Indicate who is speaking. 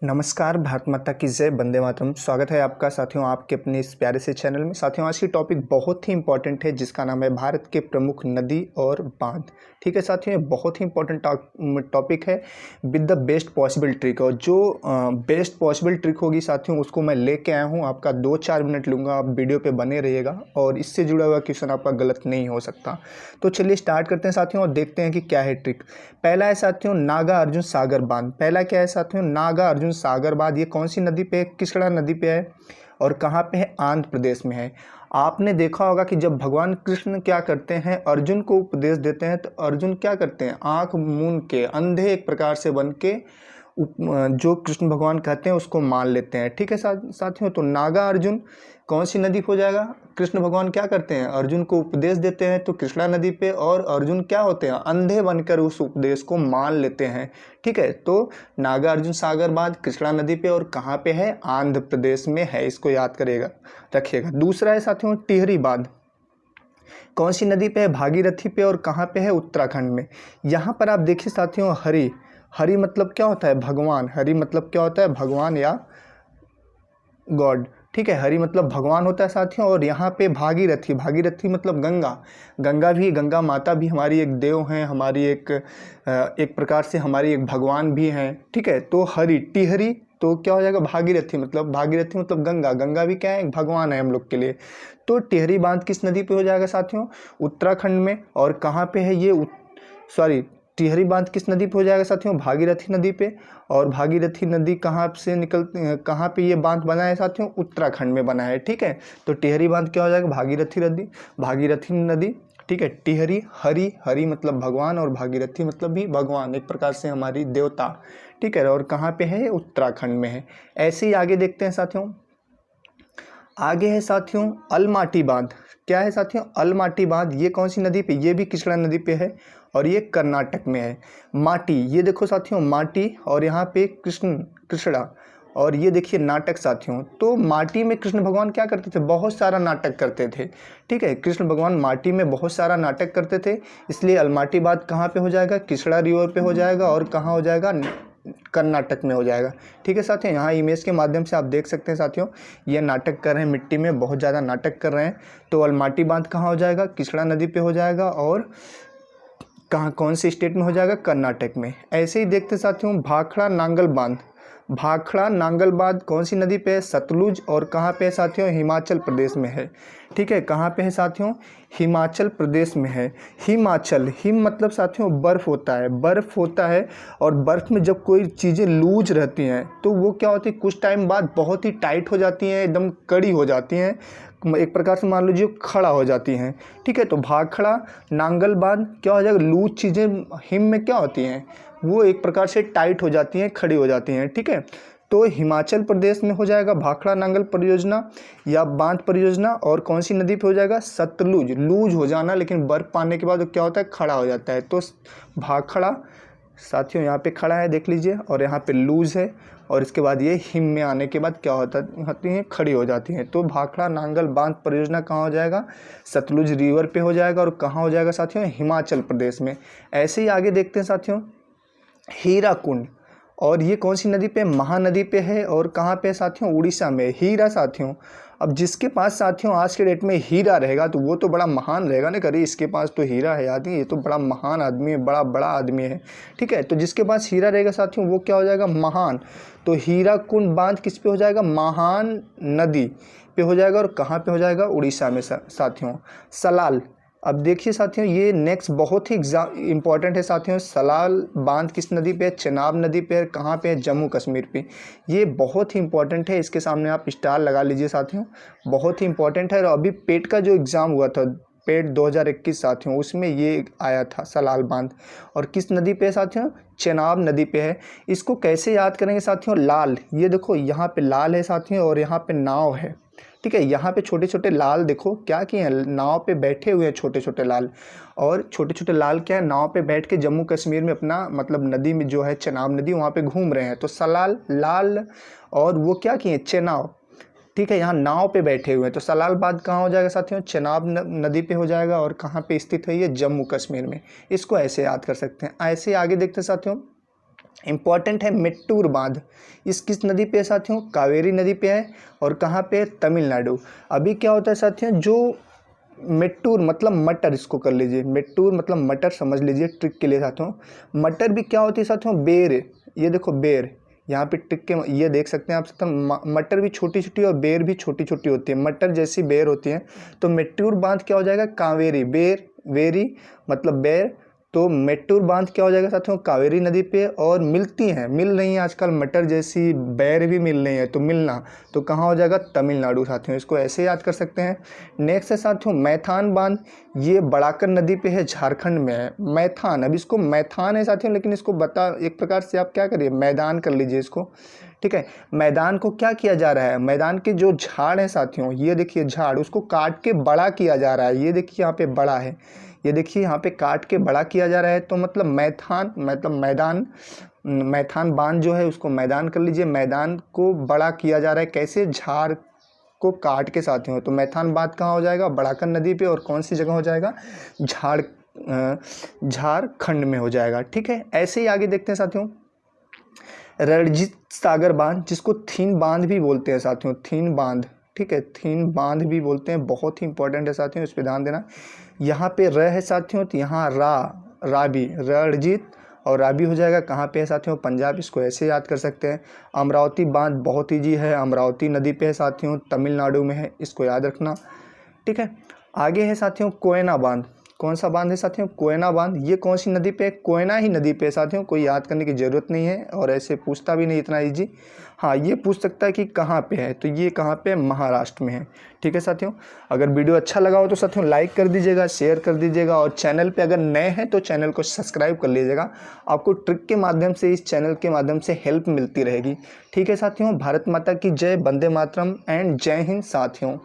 Speaker 1: नमस्कार, भारत माता की जय, वंदे मातरम। स्वागत है आपका साथियों आपके अपने इस प्यारे से चैनल में। साथियों, आज की टॉपिक बहुत ही इंपॉर्टेंट है जिसका नाम है भारत के प्रमुख नदी और बांध। ठीक है साथियों, ये बहुत ही इंपॉर्टेंट टॉपिक है with the best possible trick. और जो बेस्ट पॉसिबल ट्रिक होगी साथियों उसको मैं लेके आया हूँ। आपका 2-4 मिनट लूँगा, आप वीडियो पे बने रहिएगा और इससे जुड़ा हुआ क्वेश्चन आपका गलत नहीं हो सकता। तो चलिए स्टार्ट करते हैं साथियों और देखते हैं कि क्या है ट्रिक। पहला है साथियों नागा अर्जुन सागर बांध। पहला क्या है साथियों, नागा अर्जुन सागर बांध। ये कौन सी नदी पे है? कृष्णा नदी पे है और कहाँ पे है? आंध्र प्रदेश में है। आपने देखा होगा कि जब भगवान कृष्ण क्या करते हैं, अर्जुन को उपदेश देते हैं, तो अर्जुन क्या करते हैं? आंख मूंद के अंधे एक प्रकार से बन के जो कृष्ण भगवान कहते हैं उसको मान लेते हैं। ठीक है साथियों, तो नागा अर्जुन कौन सी नदी हो जाएगा? कृष्ण भगवान क्या करते हैं? अर्जुन को उपदेश देते हैं तो कृष्णा नदी पे, और अर्जुन क्या होते हैं? अंधे बनकर उस उपदेश को मान लेते हैं। ठीक है, तो नागा अर्जुन सागर बांध कृष्णा नदी पे और कहाँ पे है? आंध्र प्रदेश में है। इसको याद करिएगा, रखिएगा। दूसरा है साथियों टिहरी बांध। कौन सी नदी पे है? भागीरथी पे और कहाँ पे है? उत्तराखंड में। यहाँ पर आप देखिए साथियों, हरि हरि मतलब क्या होता है? भगवान। हरि मतलब क्या होता है? भगवान या गॉड। ठीक है, हरि मतलब भगवान होता है साथियों। और यहाँ पे भागीरथी, भागीरथी मतलब गंगा। गंगा माता भी हमारी एक देव हैं, हमारी एक प्रकार से हमारी एक भगवान भी हैं। ठीक है, तो हरि टिहरी तो क्या हो जाएगा? भागीरथी मतलब गंगा। गंगा भी क्या है? एक भगवान है हम लोग के लिए। तो टिहरी बांध किस नदी पे हो जाएगा साथियों? उत्तराखंड में। और कहाँ पे है ये? टिहरी बांध किस नदी पे हो जाएगा साथियों? भागीरथी नदी पे। और भागीरथी नदी कहाँ पे ये बांध बना है साथियों? उत्तराखंड में बना है। ठीक है, तो टिहरी बांध क्या हो जाएगा? भागीरथी नदी। ठीक है, टिहरी हरि मतलब भगवान और भागीरथी मतलब भी भगवान, एक प्रकार से हमारी देवता। ठीक है, और कहाँ पे है? उत्तराखंड में है। ऐसे ही आगे देखते हैं साथियों। आगे है साथियों अलमाटी बांध। क्या है साथियों? अलमाटी बांध। ये कौन सी नदी पे? ये भी कृष्णा नदी पे है और ये कर्नाटक में है। माटी, ये देखो साथियों माटी, और यहाँ पे कृष्णा, और ये देखिए नाटक साथियों। तो माटी में कृष्ण भगवान क्या करते थे? बहुत सारा नाटक करते थे। ठीक है, कृष्ण भगवान माटी में बहुत सारा नाटक करते थे, इसलिए अलमाटी बांध कहाँ पे हो जाएगा? कृष्णा रिवर पे हो जाएगा। और कहाँ हो जाएगा? कर्नाटक में हो जाएगा। ठीक है साथियों, यहाँ इमेज के माध्यम से आप देख सकते हैं साथियों, ये नाटक कर रहे हैं, मिट्टी में बहुत ज़्यादा नाटक कर रहे हैं। तो अलमाटी बांध कहाँ हो जाएगा? कृष्णा नदी पे हो जाएगा। और कहाँ, कौन से स्टेट में हो जाएगा? कर्नाटक में। ऐसे ही देखते साथियों भाखड़ा नांगल बांध। भाखड़ा नांगल बांध कौन सी नदी पे है? सतलुज। और कहाँ पे है साथियों? हिमाचल प्रदेश में है। ठीक है, कहाँ पे है साथियों? हिमाचल प्रदेश में है। हिम मतलब साथियों बर्फ़ होता है, बर्फ़ होता है। और बर्फ़ में जब कोई चीज़ें लूज रहती हैं तो वो क्या होती है? कुछ टाइम बाद बहुत ही टाइट हो जाती हैं, एकदम कड़ी हो जाती हैं, एक प्रकार से मान लीजिए खड़ा हो जाती हैं। ठीक है, तो भाखड़ा नांगल बांध क्या हो जाएगा? लूज चीज़ें हिम में क्या होती हैं? वो एक प्रकार से टाइट हो जाती हैं, खड़ी हो जाती हैं। ठीक है, तो हिमाचल प्रदेश में हो जाएगा भाखड़ा नांगल परियोजना या बांध परियोजना। और कौन सी नदी पे हो जाएगा? सतलुज। लूज हो जाना, लेकिन बर्फ पाने के बाद वो क्या होता है? खड़ा हो जाता है। तो भाखड़ा साथियों यहाँ पे खड़ा है, देख लीजिए, और यहाँ पे लूज है, और इसके बाद ये हिम में आने के बाद क्या होती हैं? खड़ी हो जाती हैं। तो भाखड़ा नांगल बांध परियोजना कहाँ हो जाएगा? सतलुज रिवर पे हो जाएगा। और कहाँ हो जाएगा साथियों? हिमाचल प्रदेश में। ऐसे ही आगे देखते हैं साथियों हीराकुंड। और ये कौन सी नदी पे? महानदी पे है। और कहाँ पे साथियों? उड़ीसा में। हीरा साथियों, अब जिसके पास साथियों आज के डेट में हीरा रहेगा तो वो तो बड़ा महान रहेगा ना। करिए इसके पास तो हीरा है आदमी, ये तो बड़ा महान आदमी है, बड़ा बड़ा आदमी है। ठीक है, तो जिसके पास हीरा रहेगा साथियों वो क्या हो जाएगा? महान। तो हीराकुंड बांध किस पे हो जाएगा? महान नदी पे हो जाएगा। और कहाँ पे हो जाएगा? उड़ीसा में साथियों। सलाल, अब देखिए साथियों ये नेक्स्ट बहुत ही इंपॉर्टेंट है साथियों। सलाल बांध किस नदी पे है? चेनाब नदी पे है। कहाँ पे है? जम्मू कश्मीर पे। ये बहुत ही इंपॉर्टेंट है, इसके सामने आप स्टार लगा लीजिए साथियों, बहुत ही इंपॉर्टेंट है। और अभी पेट का जो एग्ज़ाम हुआ था, पेट 2021 साथियों, उसमें ये आया था सलाल बांध। और किस नदी पे है साथियों? चेनाब नदी पे है। इसको कैसे याद करेंगे साथियों? लाल, ये देखो यहाँ पे लाल है साथियों, और यहाँ पे नाव है। ठीक है, यहाँ पे छोटे छोटे लाल देखो क्या किए हैं? नाव पे बैठे हुए हैं छोटे छोटे लाल। और छोटे छोटे लाल क्या है? नाव पे बैठ के जम्मू कश्मीर में अपना मतलब नदी में जो है चेनाब नदी, वहाँ पे घूम रहे हैं। तो सलाल लाल, और वो क्या किए? चेनाब। ठीक है, यहाँ नाव पे बैठे हुए हैं। तो सलाल बांध कहाँ हो जाएगा साथियों? चेनाब नदी पे हो जाएगा। और कहाँ पे स्थित है ये? जम्मू कश्मीर में। इसको ऐसे याद कर सकते हैं। ऐसे आगे देखते हैं साथियों इम्पॉर्टेंट है मेट्टूर बांध, इस किस नदी पे है साथियों, कावेरी नदी पे है और कहाँ पे है, तमिलनाडु। अभी क्या होता है साथियों, जो मेट्टूर मतलब मटर, इसको कर लीजिए, मेट्टूर मतलब मटर समझ लीजिए ट्रिक के लिए साथियों। मटर भी क्या होती है साथियों, बेर, ये देखो बेर, यहाँ पे ट्रिक के ये देख सकते हैं आप साथियों, मटर भी छोटी छोटी और बेर भी छोटी छोटी होती है, मटर जैसी बेर होती है। तो मेट्टूर बांध क्या हो जाएगा, कावेरी, बेर वेरी मतलब बेर, तो मेट्टूर बांध क्या हो जाएगा साथियों, कावेरी नदी पे। और मिलती हैं, मिल रही हैं आजकल मटर जैसी बैर भी मिल रही है, तो मिलना तो कहाँ हो जाएगा, तमिलनाडु साथियों, इसको ऐसे याद कर सकते हैं। नेक्स्ट है साथियों मैथान बांध, ये बड़ाकर नदी पे है, झारखंड में है। मैथान, अब इसको मैथान है साथियों, लेकिन इसको बता एक प्रकार से आप क्या करिए, मैदान कर लीजिए इसको, ठीक है। मैदान को क्या किया जा रहा है, मैदान के जो झाड़ है साथियों, ये देखिए झाड़, उसको काट के बड़ा किया जा रहा है, ये देखिए यहाँ पे बड़ा है, ये देखिए यहाँ पे काट के बड़ा किया जा रहा है। तो मतलब मैथान मतलब मैदान, मैथान बांध जो है उसको मैदान कर लीजिए, मैदान को बड़ा किया जा रहा है, कैसे, झाड़ को काट के साथियों। तो मैथान बांध कहाँ हो जाएगा, बड़ाकर नदी पे, और कौन सी जगह हो जाएगा, झारखंड में हो जाएगा, ठीक है। ऐसे ही आगे देखते हैं साथियों, रणजीत सागर बांध, जिसको थीन बांध भी बोलते हैं साथियों, थीन बांध, ठीक है, थीन बांध भी बोलते हैं, बहुत ही इंपॉर्टेंट है साथियों, इस पर ध्यान देना। यहाँ पे र है साथियों, तो यहाँ राबी, रणजीत और राबी हो जाएगा, कहाँ पे है साथियों, पंजाब, इसको ऐसे याद कर सकते हैं। अमरावती बांध बहुत ईजी है, अमरावती नदी पे है साथियों, तमिलनाडु में है, इसको याद रखना, ठीक है। आगे है साथियों कोयना बांध, कौन सा बांध है साथियों, कोयना बांध, ये कौन सी नदी पे है, कोयना ही नदी पे है साथियों, कोई याद करने की ज़रूरत नहीं है और ऐसे पूछता भी नहीं इतना इजी। हाँ, ये पूछ सकता है कि कहाँ पे है, तो ये कहाँ पे, महाराष्ट्र में है, ठीक है साथियों। अगर वीडियो अच्छा लगा हो तो साथियों लाइक कर दीजिएगा, शेयर कर दीजिएगा, और चैनल पे अगर नए हैं तो चैनल को सब्सक्राइब कर लीजिएगा, आपको ट्रिक के माध्यम से, इस चैनल के माध्यम से हेल्प मिलती रहेगी, ठीक है साथियों। भारत माता की जय, वंदे मातरम एंड जय हिंद साथियों।